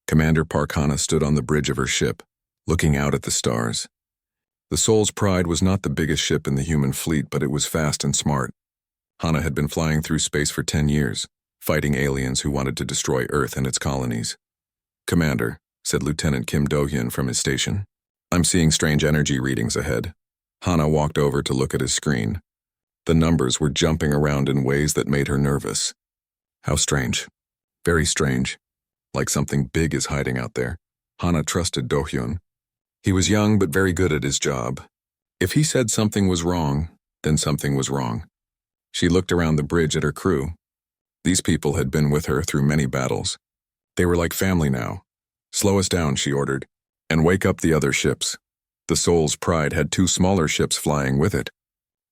Commander Park Hana stood on the bridge of her ship, looking out at the stars. The Soul's Pride was not the biggest ship in the human fleet, but it was fast and smart. Hana had been flying through space for 10 years, fighting aliens who wanted to destroy Earth and its colonies. "Commander," said Lieutenant Kim Do-hyun from his station, "I'm seeing strange energy readings ahead." Hana walked over to look at his screen. The numbers were jumping around in ways that made her nervous. "How strange. Very strange. Like something big is hiding out there." Hana trusted Do-hyun. He was young but very good at his job. If he said something was wrong, then something was wrong. She looked around the bridge at her crew. These people had been with her through many battles. They were like family now. "Slow us down," she ordered, "and wake up the other ships." The Soul's Pride had 2 smaller ships flying with it.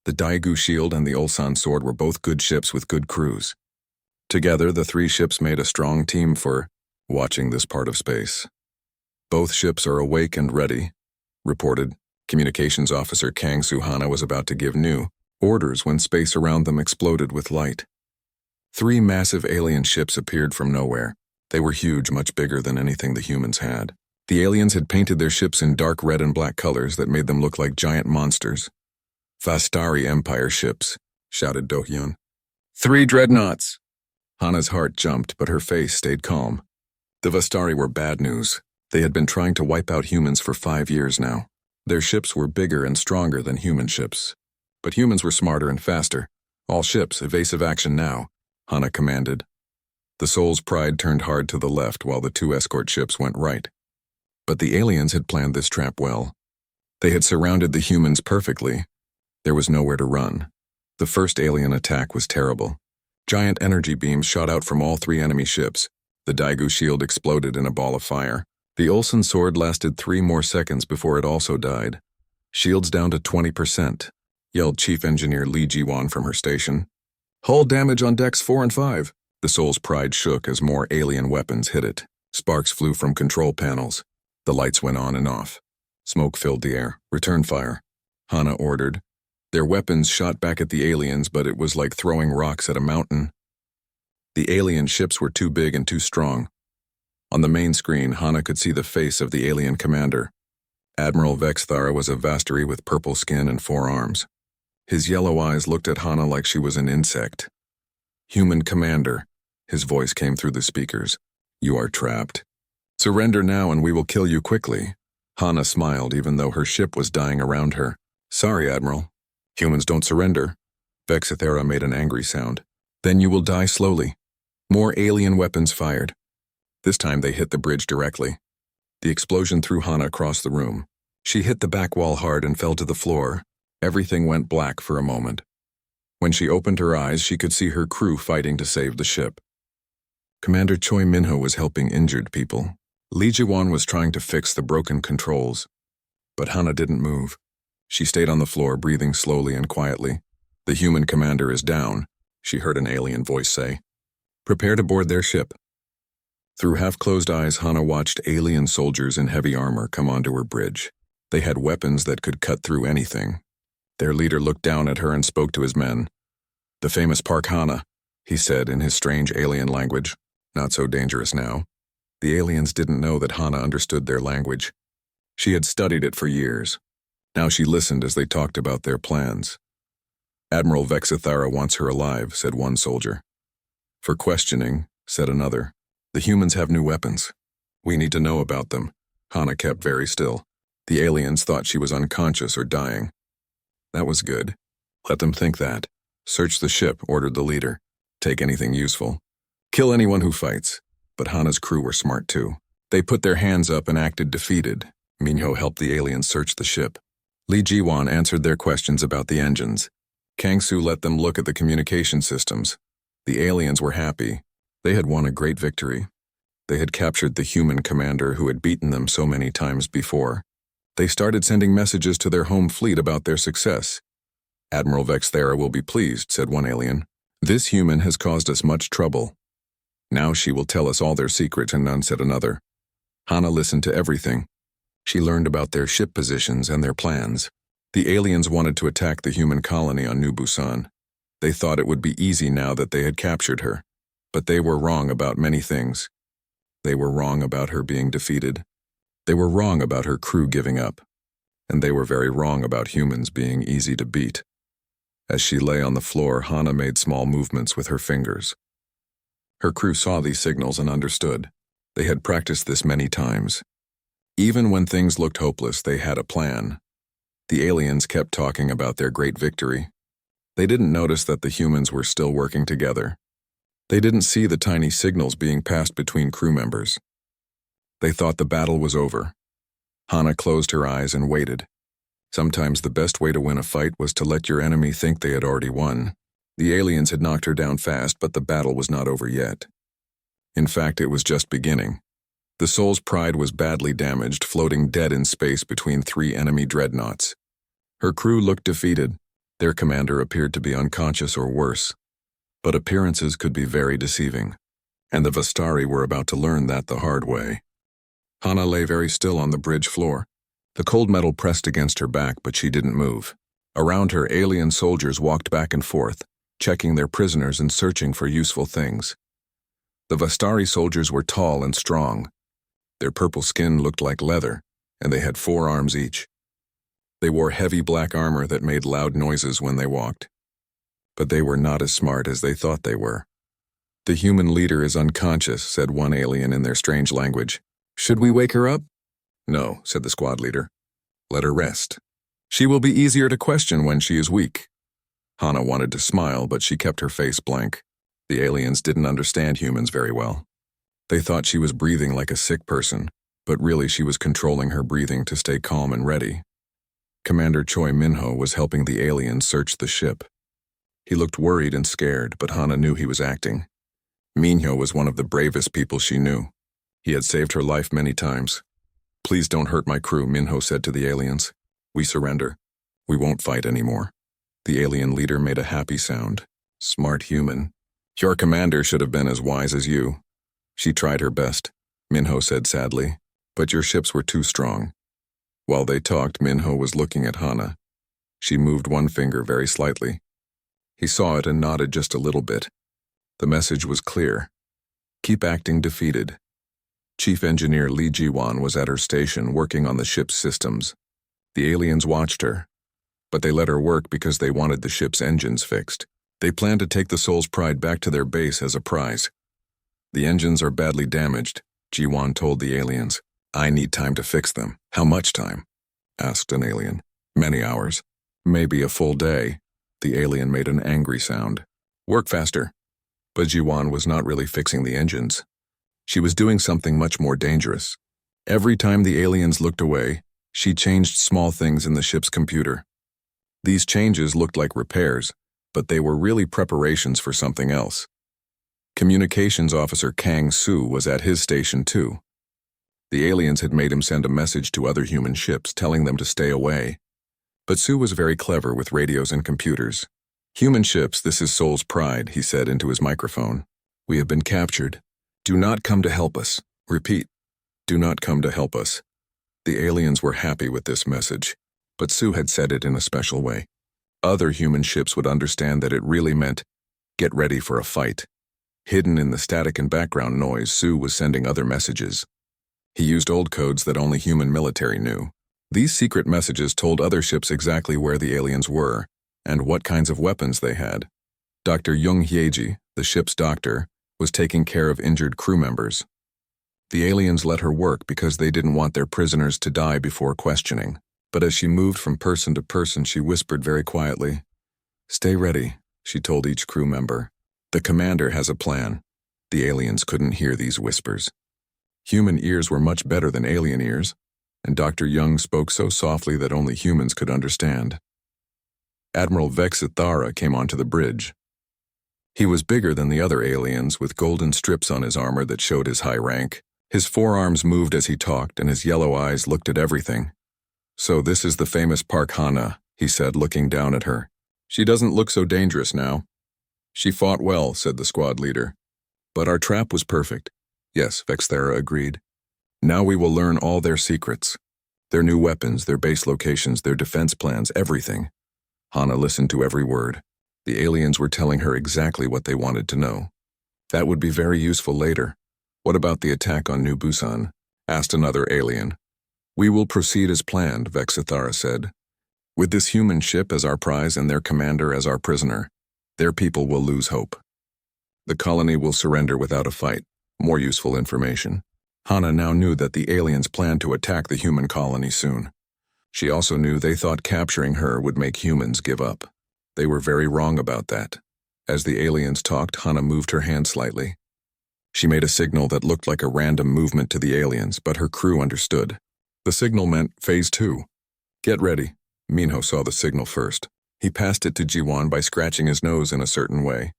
The Daegu Shield and the Ulsan Sword were both good ships with good crews. Together, the 3 ships made a strong team for watching this part of space. "Both ships are awake and ready," reported Communications Officer Kang Soo-hana was about to give new orders when space around them exploded with light. 3 massive alien ships appeared from nowhere. They were huge, much bigger than anything the humans had. The aliens had painted their ships in dark red and black colors that made them look like giant monsters. "Vastari Empire ships," shouted Do-hyun. "3 dreadnoughts." Hana's heart jumped, but her face stayed calm. The Vastari were bad news. They had been trying to wipe out humans for 5 years now. Their ships were bigger and stronger than human ships. But humans were smarter and faster. "All ships, evasive action now," Hana commanded. The Soul's Pride turned hard to the left while the 2 escort ships went right. But the aliens had planned this trap well. They had surrounded the humans perfectly. There was nowhere to run. The first alien attack was terrible. Giant energy beams shot out from all 3 enemy ships. The Daegu Shield exploded in a ball of fire. The Ulsan Sword lasted 3 more seconds before it also died. "Shields down to 20%, yelled Chief Engineer Lee Ji-won from her station. "Hull damage on decks 4 and 5. The Soul's Pride shook as more alien weapons hit it. Sparks flew from control panels. The lights went on and off. Smoke filled the air. "Return fire," Hana ordered. Their weapons shot back at the aliens, but it was like throwing rocks at a mountain. The alien ships were too big and too strong. On the main screen, Hana could see the face of the alien commander. Admiral Vexthara was a Vastari with purple skin and 4 arms. His yellow eyes looked at Hana like she was an insect. "Human commander," his voice came through the speakers. "You are trapped. Surrender now and we will kill you quickly." Hana smiled even though her ship was dying around her. "Sorry, Admiral. Humans don't surrender." Vexthara made an angry sound. "Then you will die slowly." More alien weapons fired. This time they hit the bridge directly. The explosion threw Hana across the room. She hit the back wall hard and fell to the floor. Everything went black for a moment. When she opened her eyes, she could see her crew fighting to save the ship. Commander Choi Minho was helping injured people. Lee Ji-won was trying to fix the broken controls. But Hana didn't move. She stayed on the floor, breathing slowly and quietly. "The human commander is down," she heard an alien voice say. "Prepare to board their ship." Through half-closed eyes, Hana watched alien soldiers in heavy armor come onto her bridge. They had weapons that could cut through anything. Their leader looked down at her and spoke to his men. "The famous Park Hana," he said in his strange alien language. "Not so dangerous now." The aliens didn't know that Hana understood their language. She had studied it for years. Now she listened as they talked about their plans. "Admiral Vexthara wants her alive," said one soldier. "For questioning," said another. "The humans have new weapons. We need to know about them." Hana kept very still. The aliens thought she was unconscious or dying. That was good. Let them think that. "Search the ship," ordered the leader. "Take anything useful. Kill anyone who fights." But Hana's crew were smart too. They put their hands up and acted defeated. Minho helped the aliens search the ship. Lee Ji-won answered their questions about the engines. Kang-soo let them look at the communication systems. The aliens were happy. They had won a great victory. They had captured the human commander who had beaten them so many times before. They started sending messages to their home fleet about their success. "Admiral Vexthara will be pleased," said one alien. "This human has caused us much trouble. Now she will tell us all their secrets," and none, said another. Hana listened to everything. She learned about their ship positions and their plans. The aliens wanted to attack the human colony on New Busan. They thought it would be easy now that they had captured her. But they were wrong about many things. They were wrong about her being defeated. They were wrong about her crew giving up. And they were very wrong about humans being easy to beat. As she lay on the floor, Hana made small movements with her fingers. Her crew saw these signals and understood. They had practiced this many times. Even when things looked hopeless, they had a plan. The aliens kept talking about their great victory. They didn't notice that the humans were still working together. They didn't see the tiny signals being passed between crew members. They thought the battle was over. Hana closed her eyes and waited. Sometimes the best way to win a fight was to let your enemy think they had already won. The aliens had knocked her down fast, but the battle was not over yet. In fact, it was just beginning. The Soul's pride was badly damaged, floating dead in space between 3 enemy dreadnoughts. Her crew looked defeated. Their commander appeared to be unconscious or worse. But appearances could be very deceiving, and the Vastari were about to learn that the hard way. Hana lay very still on the bridge floor. The cold metal pressed against her back, but she didn't move. Around her, alien soldiers walked back and forth, checking their prisoners and searching for useful things. The Vastari soldiers were tall and strong. Their purple skin looked like leather, and they had 4 arms each. They wore heavy black armor that made loud noises when they walked. But they were not as smart as they thought they were. "The human leader is unconscious," said one alien in their strange language. "Should we wake her up?" "No," said the squad leader. "Let her rest. She will be easier to question when she is weak." Hana wanted to smile, but she kept her face blank. The aliens didn't understand humans very well. They thought she was breathing like a sick person, but really she was controlling her breathing to stay calm and ready. Commander Choi Minho was helping the aliens search the ship. He looked worried and scared, but Hana knew he was acting. Minho was one of the bravest people she knew. He had saved her life many times. "Please don't hurt my crew," Minho said to the aliens. "We surrender. We won't fight anymore." The alien leader made a happy sound. "Smart human. Your commander should have been as wise as you." "She tried her best," Minho said sadly, "but your ships were too strong." While they talked, Minho was looking at Hana. She moved one finger very slightly. He saw it and nodded just a little bit. The message was clear. Keep acting defeated. Chief Engineer Lee Ji-won was at her station working on the ship's systems. The aliens watched her, but they let her work because they wanted the ship's engines fixed. They planned to take the Soul's Pride back to their base as a prize. "The engines are badly damaged," Ji-won told the aliens. "I need time to fix them." "How much time?" asked an alien. "Many hours. Maybe a full day." The alien made an angry sound. "Work faster." But Ji-won was not really fixing the engines. She was doing something much more dangerous. Every time the aliens looked away, she changed small things in the ship's computer. These changes looked like repairs, but they were really preparations for something else. Communications Officer Kang Soo was at his station too. The aliens had made him send a message to other human ships telling them to stay away. But Soo was very clever with radios and computers. "Human ships, this is Soul's Pride," he said into his microphone. "We have been captured. Do not come to help us. Repeat, do not come to help us." The aliens were happy with this message, but Soo had said it in a special way. Other human ships would understand that it really meant, get ready for a fight. Hidden in the static and background noise, Soo was sending other messages. He used old codes that only human military knew. These secret messages told other ships exactly where the aliens were and what kinds of weapons they had. Dr. Jung Hyeji, the ship's doctor, was taking care of injured crew members. The aliens let her work because they didn't want their prisoners to die before questioning. But as she moved from person to person, she whispered very quietly. "Stay ready," she told each crew member. "The commander has a plan." The aliens couldn't hear these whispers. Human ears were much better than alien ears, and Dr. Young spoke so softly that only humans could understand. Admiral Vexithara came onto the bridge. He was bigger than the other aliens, with golden strips on his armor that showed his high rank. His forearms moved as he talked, and his yellow eyes looked at everything. "So this is the famous Park Hana," he said, looking down at her. "She doesn't look so dangerous now." "She fought well," said the squad leader. "But our trap was perfect." "Yes," Vexthera agreed. "Now we will learn all their secrets. Their new weapons, their base locations, their defense plans, everything." Hana listened to every word. The aliens were telling her exactly what they wanted to know. That would be very useful later. What about the attack on New Busan? Asked another alien. We will proceed as planned, Vexithara said. With this human ship as our prize and their commander as our prisoner, their people will lose hope. The colony will surrender without a fight. More useful information. Hana now knew that the aliens planned to attack the human colony soon. She also knew they thought capturing her would make humans give up. They were very wrong about that. As the aliens talked, Hana moved her hand slightly. She made a signal that looked like a random movement to the aliens, but her crew understood. The signal meant Phase 2. Get ready. Minho saw the signal first. He passed it to Jiwon by scratching his nose in a certain way.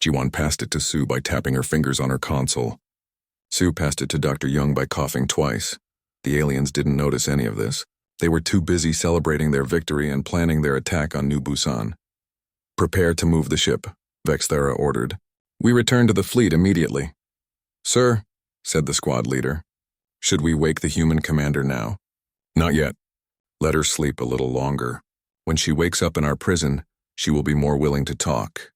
Jiwon passed it to Sue by tapping her fingers on her console. Sue passed it to Dr. Young by coughing twice. The aliens didn't notice any of this. They were too busy celebrating their victory and planning their attack on New Busan. Prepare to move the ship, Vexthera ordered. We return to the fleet immediately. Sir, said the squad leader. Should we wake the human commander now? Not yet. Let her sleep a little longer. When she wakes up in our prison, she will be more willing to talk.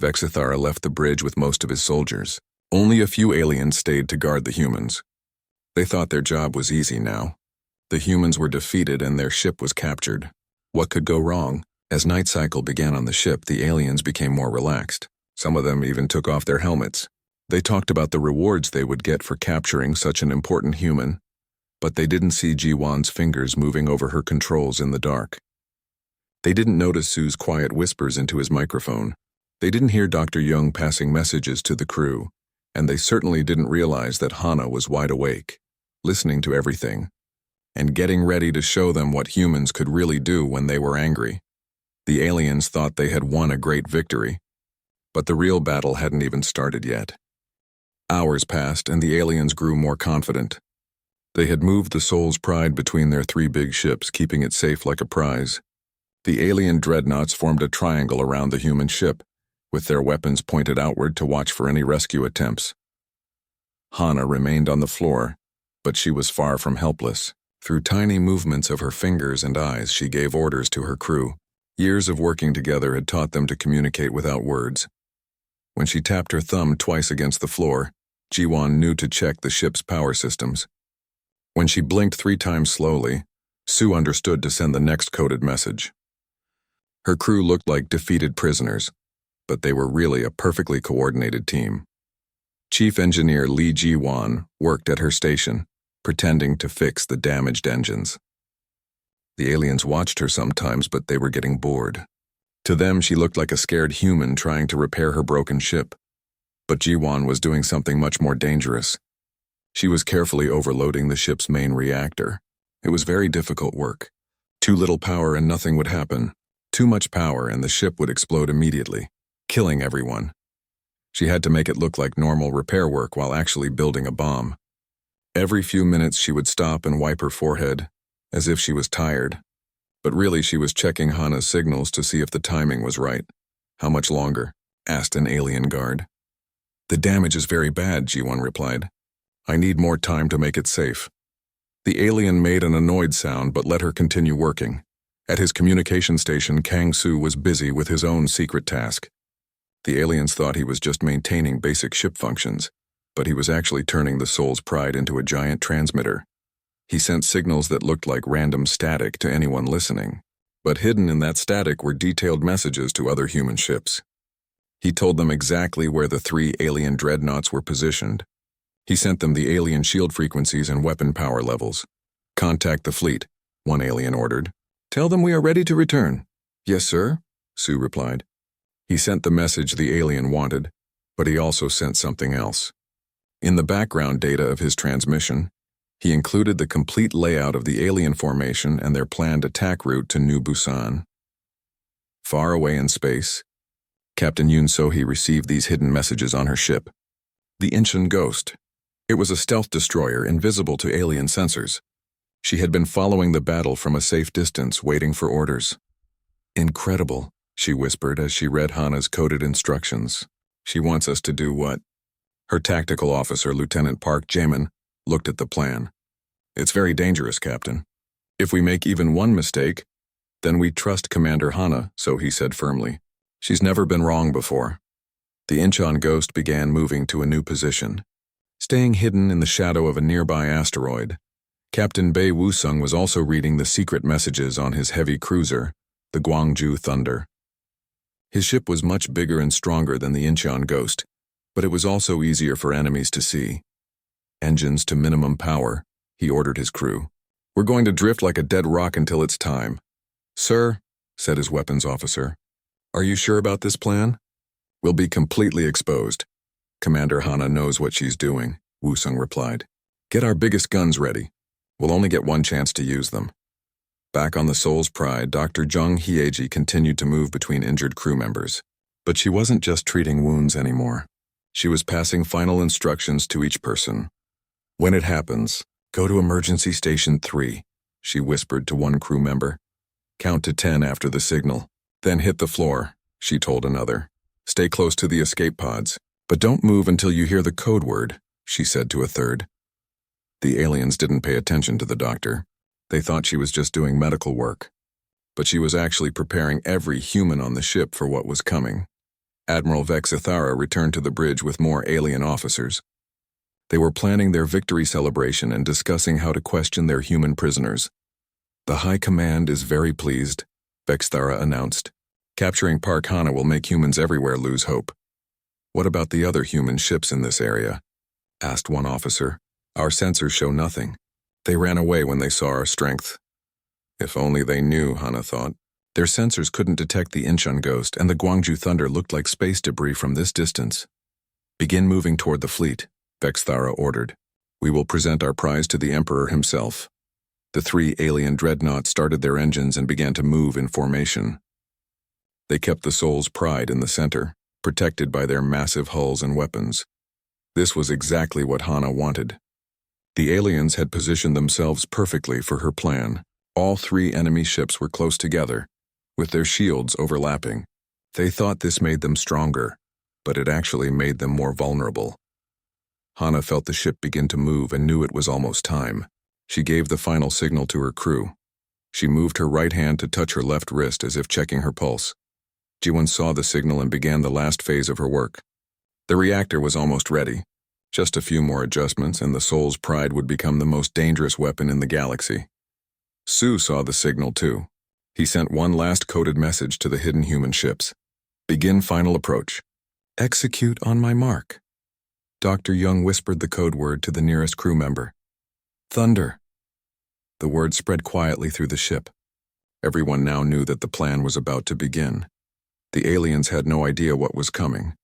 Vexithara left the bridge with most of his soldiers. Only a few aliens stayed to guard the humans. They thought their job was easy now. The humans were defeated and their ship was captured. What could go wrong? As night cycle began on the ship, the aliens became more relaxed. Some of them even took off their helmets. They talked about the rewards they would get for capturing such an important human, but they didn't see Jiwon's fingers moving over her controls in the dark. They didn't notice Sue's quiet whispers into his microphone. They didn't hear Dr. Young passing messages to the crew, and they certainly didn't realize that Hana was wide awake, listening to everything, and getting ready to show them what humans could really do when they were angry. The aliens thought they had won a great victory, but the real battle hadn't even started yet. Hours passed and the aliens grew more confident. They had moved the Soul's Pride between their 3 big ships, keeping it safe like a prize. The alien dreadnoughts formed a triangle around the human ship, with their weapons pointed outward to watch for any rescue attempts. Hana remained on the floor, but she was far from helpless. Through tiny movements of her fingers and eyes, she gave orders to her crew. Years of working together had taught them to communicate without words. When she tapped her thumb twice against the floor, Jiwon knew to check the ship's power systems. When she blinked 3 times slowly, Sue understood to send the next coded message. Her crew looked like defeated prisoners, but they were really a perfectly coordinated team. Chief Engineer Lee Ji-won worked at her station, pretending to fix the damaged engines. The aliens watched her sometimes, but they were getting bored. To them, she looked like a scared human trying to repair her broken ship. But Ji-won was doing something much more dangerous. She was carefully overloading the ship's main reactor. It was very difficult work. Too little power and nothing would happen. Too much power and the ship would explode immediately, killing everyone. She had to make it look like normal repair work while actually building a bomb. Every few minutes she would stop and wipe her forehead, as if she was tired. But really she was checking Hana's signals to see if the timing was right. How much longer? Asked an alien guard. The damage is very bad, Ji-won replied. I need more time to make it safe. The alien made an annoyed sound but let her continue working. At his communication station, Kang-soo was busy with his own secret task. The aliens thought he was just maintaining basic ship functions, but he was actually turning the Soul's Pride into a giant transmitter. He sent signals that looked like random static to anyone listening, but hidden in that static were detailed messages to other human ships. He told them exactly where the 3 alien dreadnoughts were positioned. He sent them the alien shield frequencies and weapon power levels. Contact the fleet, one alien ordered. Tell them we are ready to return. Yes, sir, Sue replied. He sent the message the alien wanted, but he also sent something else. In the background data of his transmission, he included the complete layout of the alien formation and their planned attack route to New Busan. Far away in space, Captain Yoon So-hee received these hidden messages on her ship. The Incheon Ghost. It was a stealth destroyer invisible to alien sensors. She had been following the battle from a safe distance, waiting for orders. Incredible, she whispered as she read Hana's coded instructions. She wants us to do what? Her tactical officer, Lieutenant Park Jaemin, looked at the plan. It's very dangerous, Captain. If we make even one mistake, then we trust Commander Hana, so he said firmly. She's never been wrong before. The Incheon Ghost began moving to a new position. Staying hidden in the shadow of a nearby asteroid, Captain Bei Wusung was also reading the secret messages on his heavy cruiser, the Guangzhou Thunder. His ship was much bigger and stronger than the Incheon Ghost, but it was also easier for enemies to see. Engines to minimum power, he ordered his crew. "We're going to drift like a dead rock until it's time." "Sir," said his weapons officer, "are you sure about this plan?" "We'll be completely exposed. Commander Hana knows what she's doing," Wusung replied. "Get our biggest guns ready. We'll only get one chance to use them." Back on the Soul's Pride, Dr. Zheng Hieji continued to move between injured crew members. But she wasn't just treating wounds anymore. She was passing final instructions to each person. "When it happens, go to Emergency Station 3, she whispered to one crew member. "Count to 10 after the signal. Then hit the floor," she told another. "Stay close to the escape pods, but don't move until you hear the code word," she said to a third. The aliens didn't pay attention to the doctor. They thought she was just doing medical work. But she was actually preparing every human on the ship for what was coming. Admiral Vexithara returned to the bridge with more alien officers. They were planning their victory celebration and discussing how to question their human prisoners. "The High Command is very pleased," Vexithara announced. "Capturing Park Hana will make humans everywhere lose hope." "What about the other human ships in this area?" asked one officer. "Our sensors show nothing. They ran away when they saw our strength." If only they knew, Hana thought. Their sensors couldn't detect the Incheon Ghost, and the Guangzhou Thunder looked like space debris from this distance. "Begin moving toward the fleet," Vexithara ordered. "We will present our prize to the Emperor himself." The 3 alien dreadnoughts started their engines and began to move in formation. They kept the Soul's Pride in the center, protected by their massive hulls and weapons. This was exactly what Hana wanted. The aliens had positioned themselves perfectly for her plan. All 3 enemy ships were close together, with their shields overlapping. They thought this made them stronger, but it actually made them more vulnerable. Hana felt the ship begin to move and knew it was almost time. She gave the final signal to her crew. She moved her right hand to touch her left wrist as if checking her pulse. Jiwon saw the signal and began the last phase of her work. The reactor was almost ready. Just a few more adjustments and the Soul's Pride would become the most dangerous weapon in the galaxy. Su saw the signal too. He sent one last coded message to the hidden human ships. "Begin final approach. Execute on my mark." Dr. Young whispered the code word to the nearest crew member. "Thunder." The word spread quietly through the ship. Everyone now knew that the plan was about to begin. The aliens had no idea what was coming.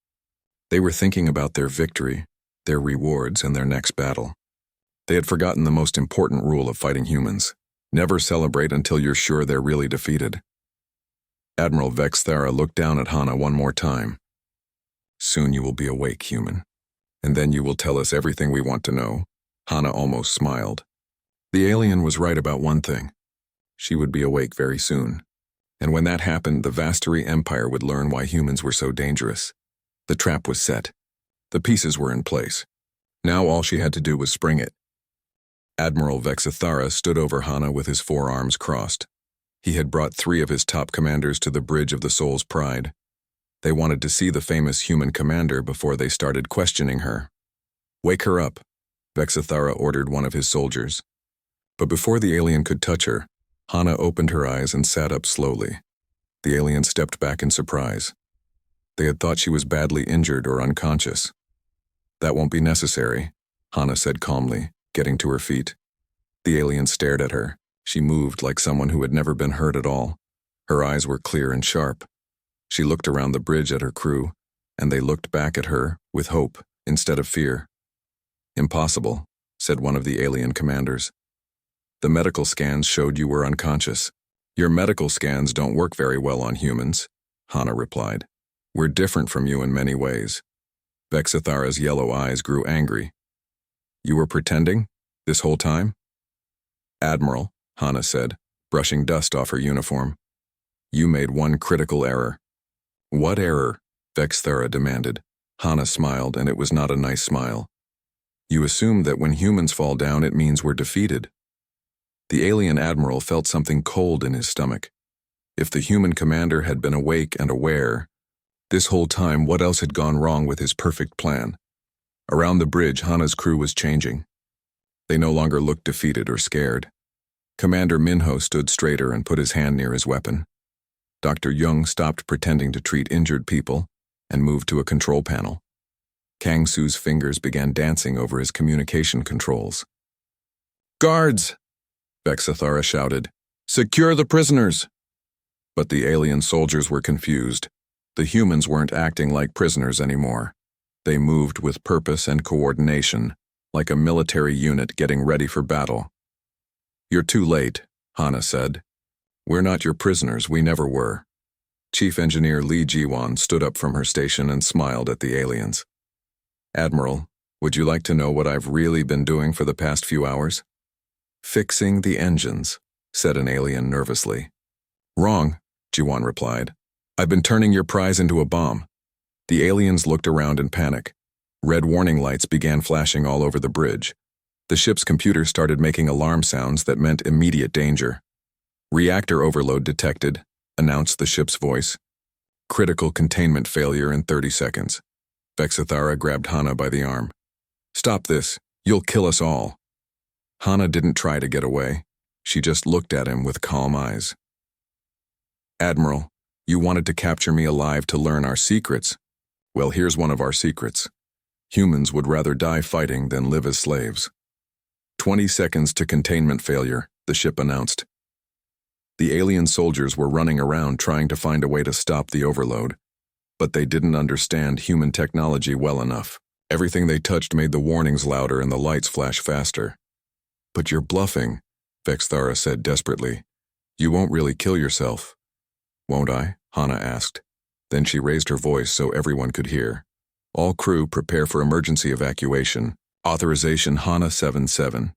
They were thinking about their victory, their rewards, and their next battle. They had forgotten the most important rule of fighting humans. Never celebrate until you're sure they're really defeated. Admiral Vexithara looked down at Hana one more time. "Soon you will be awake, human. And then you will tell us everything we want to know." Hana almost smiled. The alien was right about one thing. She would be awake very soon. And when that happened, the Vastari Empire would learn why humans were so dangerous. The trap was set. The pieces were in place. Now all she had to do was spring it. Admiral Vexithara stood over Hana with his forearms crossed. He had brought 3 of his top commanders to the bridge of the Soul's Pride. They wanted to see the famous human commander before they started questioning her. "Wake her up," Vexithara ordered one of his soldiers. But before the alien could touch her, Hana opened her eyes and sat up slowly. The alien stepped back in surprise. They had thought she was badly injured or unconscious. "That won't be necessary," Hana said calmly, getting to her feet. The alien stared at her. She moved like someone who had never been hurt at all. Her eyes were clear and sharp. She looked around the bridge at her crew, and they looked back at her with hope instead of fear. "Impossible," said one of the alien commanders. "The medical scans showed you were unconscious." "Your medical scans don't work very well on humans," Hana replied. "We're different from you in many ways." Vexithara's yellow eyes grew angry. "You were pretending this whole time?" "Admiral," Hana said, brushing dust off her uniform. "You made one critical error." "What error?" Vexithara demanded. Hana smiled, and it was not a nice smile. "You assumed that when humans fall down it means we're defeated." The alien admiral felt something cold in his stomach. If the human commander had been awake and aware, this whole time what else had gone wrong with his perfect plan? Around the bridge, Hana's crew was changing. They no longer looked defeated or scared. Commander Minho stood straighter and put his hand near his weapon. Dr. Jung stopped pretending to treat injured people and moved to a control panel. Kang Su's fingers began dancing over his communication controls. "Guards!" Vexithara shouted. "Secure the prisoners!" But the alien soldiers were confused. The humans weren't acting like prisoners anymore. They moved with purpose and coordination, like a military unit getting ready for battle. "You're too late," Hana said. "We're not your prisoners, we never were." Chief Engineer Li Jiwan stood up from her station and smiled at the aliens. "Admiral, would you like to know what I've really been doing for the past few hours?" "Fixing the engines," said an alien nervously. "Wrong," Jiwan replied. "I've been turning your prize into a bomb." The aliens looked around in panic. Red warning lights began flashing all over the bridge. The ship's computer started making alarm sounds that meant immediate danger. "Reactor overload detected," announced the ship's voice. "Critical containment failure in 30 seconds. Vexithara grabbed Hana by the arm. "Stop this. You'll kill us all." Hana didn't try to get away. She just looked at him with calm eyes. "Admiral, you wanted to capture me alive to learn our secrets. Well, here's one of our secrets. Humans would rather die fighting than live as slaves." 20 seconds to containment failure, the ship announced. The alien soldiers were running around trying to find a way to stop the overload. But they didn't understand human technology well enough. Everything they touched made the warnings louder and the lights flash faster. "But you're bluffing," Vexithara said desperately. "You won't really kill yourself." "Won't I?" Hana asked. Then she raised her voice so everyone could hear. "All crew prepare for emergency evacuation. Authorization Hana 77.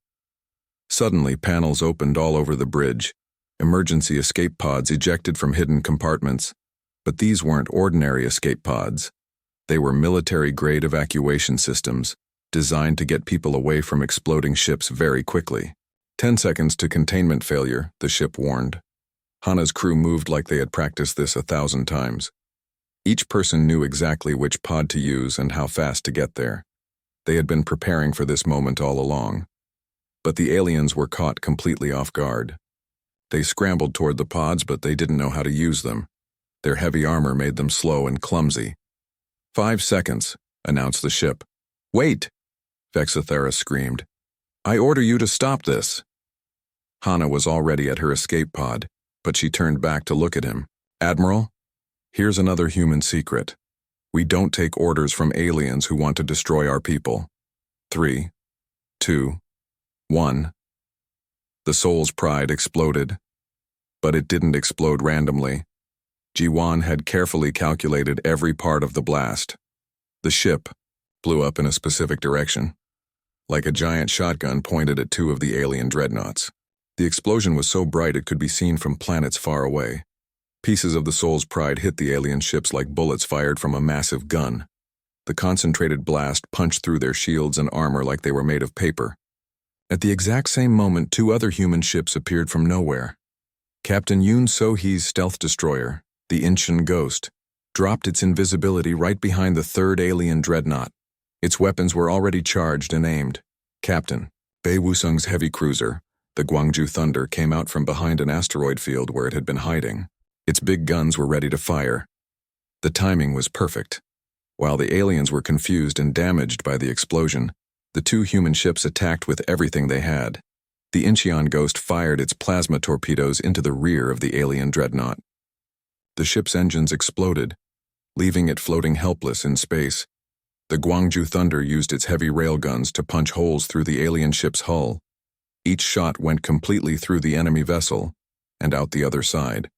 Suddenly, panels opened all over the bridge. Emergency escape pods ejected from hidden compartments. But these weren't ordinary escape pods. They were military-grade evacuation systems, designed to get people away from exploding ships very quickly. 10 seconds to containment failure, the ship warned. Hana's crew moved like they had practiced this 1,000 times. Each person knew exactly which pod to use and how fast to get there. They had been preparing for this moment all along. But the aliens were caught completely off guard. They scrambled toward the pods, but they didn't know how to use them. Their heavy armor made them slow and clumsy. 5 seconds, announced the ship. "Wait!" Vexithara screamed. "I order you to stop this." Hana was already at her escape pod, but she turned back to look at him. "Admiral, here's another human secret. We don't take orders from aliens who want to destroy our people. 3, 2, 1. The soul's pride exploded. But it didn't explode randomly. Jiwan had carefully calculated every part of the blast. The ship blew up in a specific direction, like a giant shotgun pointed at 2 of the alien dreadnoughts. The explosion was so bright it could be seen from planets far away. Pieces of the soul's pride hit the alien ships like bullets fired from a massive gun. The concentrated blast punched through their shields and armor like they were made of paper. At the exact same moment, 2 other human ships appeared from nowhere. Captain Yoon So-hee's stealth destroyer, the Incheon Ghost, dropped its invisibility right behind the 3rd alien dreadnought. Its weapons were already charged and aimed. Captain Bae Wusung's heavy cruiser, the Gwangju Thunder, came out from behind an asteroid field where it had been hiding. Its big guns were ready to fire. The timing was perfect. While the aliens were confused and damaged by the explosion, the 2 human ships attacked with everything they had. The Incheon Ghost fired its plasma torpedoes into the rear of the alien dreadnought. The ship's engines exploded, leaving it floating helpless in space. The Gwangju Thunder used its heavy railguns to punch holes through the alien ship's hull. Each shot went completely through the enemy vessel and out the other side.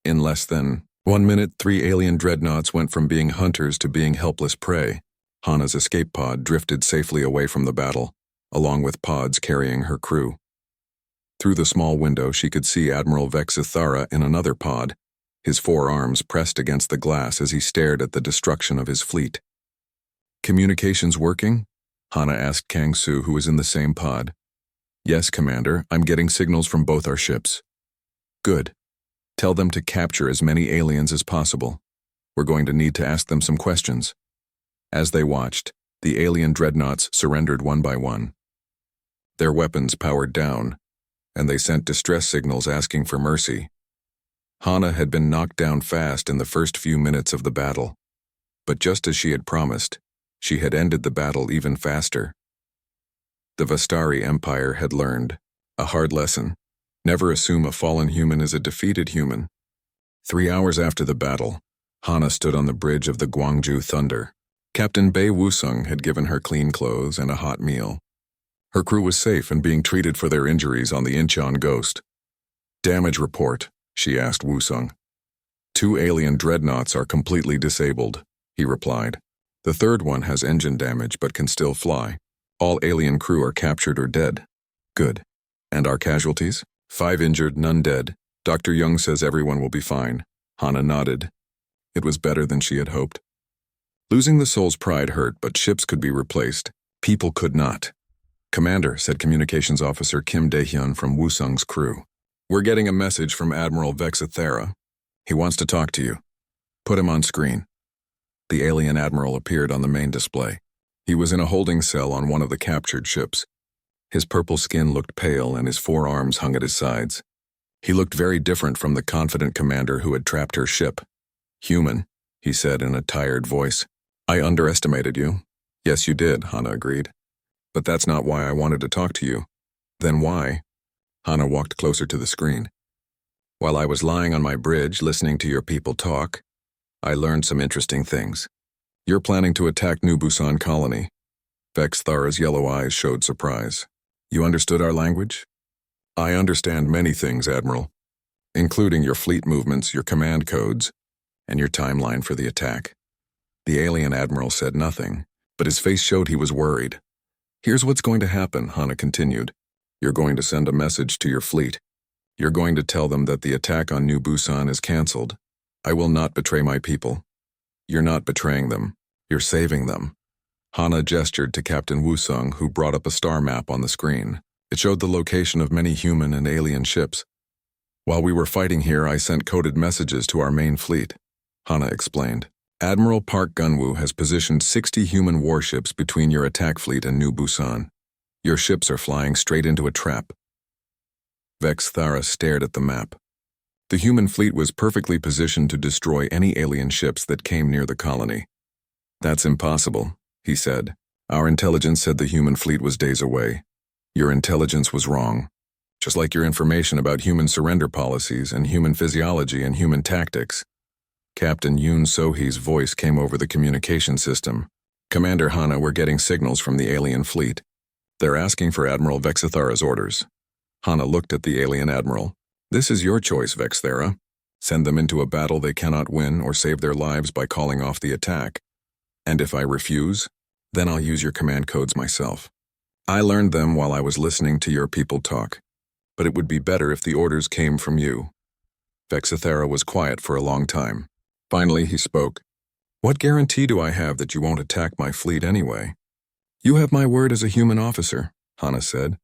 In less than 1 minute, 3 alien dreadnoughts went from being hunters to being helpless prey. Hana's escape pod drifted safely away from the battle, along with pods carrying her crew. Through the small window, she could see Admiral Vexithara in another pod, his 4 arms pressed against the glass as he stared at the destruction of his fleet. "Communications working?" Hana asked Kang Su, who was in the same pod. "Yes, Commander. I'm getting signals from both our ships." "Good. Tell them to capture as many aliens as possible. We're going to need to ask them some questions." As they watched, the alien dreadnoughts surrendered one by one. Their weapons powered down, and they sent distress signals asking for mercy. Hana had been knocked down fast in the first few minutes of the battle, but just as she had promised, she had ended the battle even faster. The Vastari Empire had learned a hard lesson. Never assume a fallen human is a defeated human. 3 hours after the battle, Hana stood on the bridge of the Gwangju Thunder. Captain Bei Wusung had given her clean clothes and a hot meal. Her crew was safe and being treated for their injuries on the Incheon Ghost. Damage report, she asked Wusung. 2 alien dreadnoughts are completely disabled, he replied. The third one has engine damage but can still fly. All alien crew are captured or dead. Good. And our casualties? 5 injured, none dead. Dr. Young says everyone will be fine. Hana nodded. It was better than she had hoped. Losing the soul's pride hurt, but ships could be replaced. People could not. Commander, said Communications Officer Kim Dae-hyun from Wusung's crew. We're getting a message from Admiral Vexithera. He wants to talk to you. Put him on screen. The alien admiral appeared on the main display. He was in a holding cell on one of the captured ships. His purple skin looked pale and his 4 arms hung at his sides. He looked very different from the confident commander who had trapped her ship. Human, he said in a tired voice. I underestimated you. Yes, you did, Hana agreed. But that's not why I wanted to talk to you. Then why? Hana walked closer to the screen. While I was lying on my bridge listening to your people talk, I learned some interesting things. You're planning to attack New Busan Colony. Vex Thara's yellow eyes showed surprise. You understood our language? I understand many things, Admiral, including your fleet movements, your command codes, and your timeline for the attack. The alien admiral said nothing, but his face showed he was worried. Here's what's going to happen, Hana continued. You're going to send a message to your fleet. You're going to tell them that the attack on New Busan is canceled. I will not betray my people. You're not betraying them. You're saving them. Hana gestured to Captain Wusung, who brought up a star map on the screen. It showed the location of many human and alien ships. While we were fighting here, I sent coded messages to our main fleet, Hana explained. Admiral Park Gunwoo has positioned 60 human warships between your attack fleet and New Busan. Your ships are flying straight into a trap. Vex Thara stared at the map. The human fleet was perfectly positioned to destroy any alien ships that came near the colony. That's impossible, he said. Our intelligence said the human fleet was days away. Your intelligence was wrong. Just like your information about human surrender policies and human physiology and human tactics. Captain Yoon So-hee's voice came over the communication system. Commander Hana, we're getting signals from the alien fleet. They're asking for Admiral Vexithara's orders. Hana looked at the alien admiral. This is your choice, Vexthera. Send them into a battle they cannot win or save their lives by calling off the attack. And if I refuse, then I'll use your command codes myself. I learned them while I was listening to your people talk, but it would be better if the orders came from you. Vexithera was quiet for a long time. Finally, he spoke. What guarantee do I have that you won't attack my fleet anyway? You have my word as a human officer, Hana said.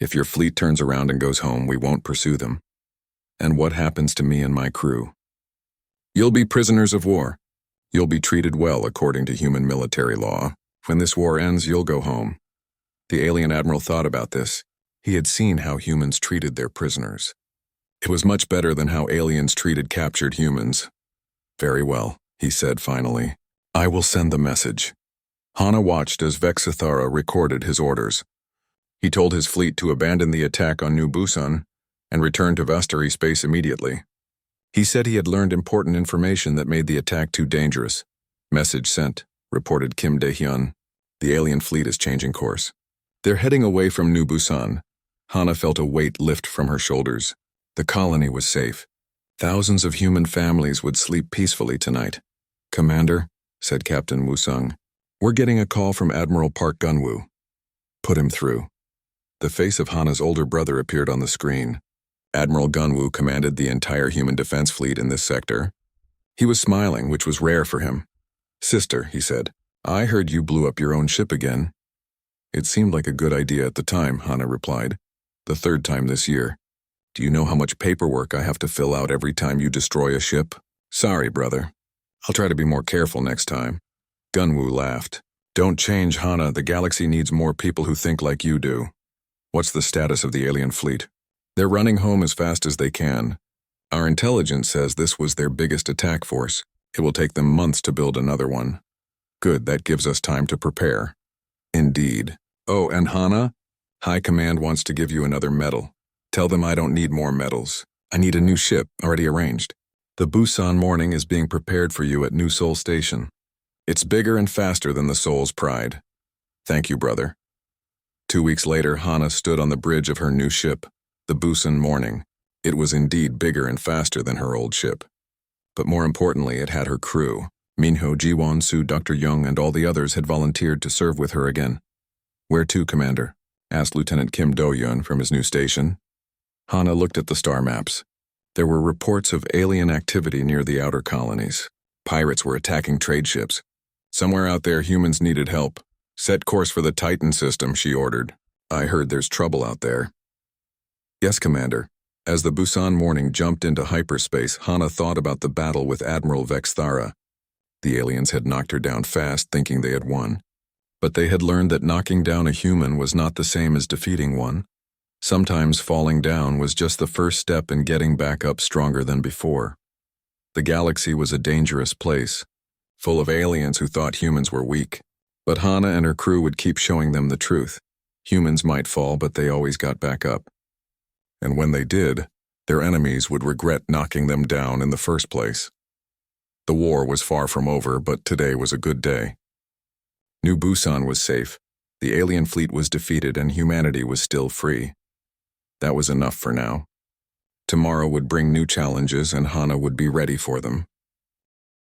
If your fleet turns around and goes home, we won't pursue them. And what happens to me and my crew? You'll be prisoners of war. You'll be treated well according to human military law. When this war ends, you'll go home. The alien admiral thought about this. He had seen how humans treated their prisoners. It was much better than how aliens treated captured humans. Very well, he said finally. I will send the message. Hana watched as Vexithara recorded his orders. He told his fleet to abandon the attack on New Busan and return to Vastari space immediately. He said he had learned important information that made the attack too dangerous. Message sent, reported Kim Dae-hyun. The alien fleet is changing course. They're heading away from New Busan. Hana felt a weight lift from her shoulders. The colony was safe. Thousands of human families would sleep peacefully tonight. Commander, said Captain Wusung, we're getting a call from Admiral Park Gunwoo. Put him through. The face of Hana's older brother appeared on the screen. Admiral Gunwoo commanded the entire human defense fleet in this sector. He was smiling, which was rare for him. Sister, he said, I heard you blew up your own ship again. It seemed like a good idea at the time, Hana replied. The 3rd time this year. Do you know how much paperwork I have to fill out every time you destroy a ship? Sorry, brother. I'll try to be more careful next time. Gunwoo laughed. Don't change, Hana. The galaxy needs more people who think like you do. What's the status of the alien fleet? They're running home as fast as they can. Our intelligence says this was their biggest attack force. It will take them months to build another one. Good, that gives us time to prepare. Indeed. Oh, and Hana? High Command wants to give you another medal. Tell them I don't need more medals. I need a new ship, already arranged. The Busan Morning is being prepared for you at New Seoul Station. It's bigger and faster than the Seoul's Pride. Thank you, brother. 2 weeks later, Hana stood on the bridge of her new ship, the Busan Morning. It was indeed bigger and faster than her old ship. But more importantly, it had her crew. Minho, Jiwon, Su, Dr. Young, and all the others had volunteered to serve with her again. Where to, Commander? Asked Lieutenant Kim Do-yeon from his new station. Hana looked at the star maps. There were reports of alien activity near the outer colonies. Pirates were attacking trade ships. Somewhere out there, humans needed help. Set course for the Titan system, she ordered. I heard there's trouble out there. Yes, Commander. As the Busan Morning jumped into hyperspace, Hana thought about the battle with Admiral Vexthara. The aliens had knocked her down fast, thinking they had won. But they had learned that knocking down a human was not the same as defeating one. Sometimes falling down was just the first step in getting back up stronger than before. The galaxy was a dangerous place, full of aliens who thought humans were weak. But Hana and her crew would keep showing them the truth. Humans might fall, but they always got back up. And when they did, their enemies would regret knocking them down in the first place. The war was far from over, but today was a good day. New Busan was safe, the alien fleet was defeated, and humanity was still free. That was enough for now. Tomorrow would bring new challenges, and Hana would be ready for them.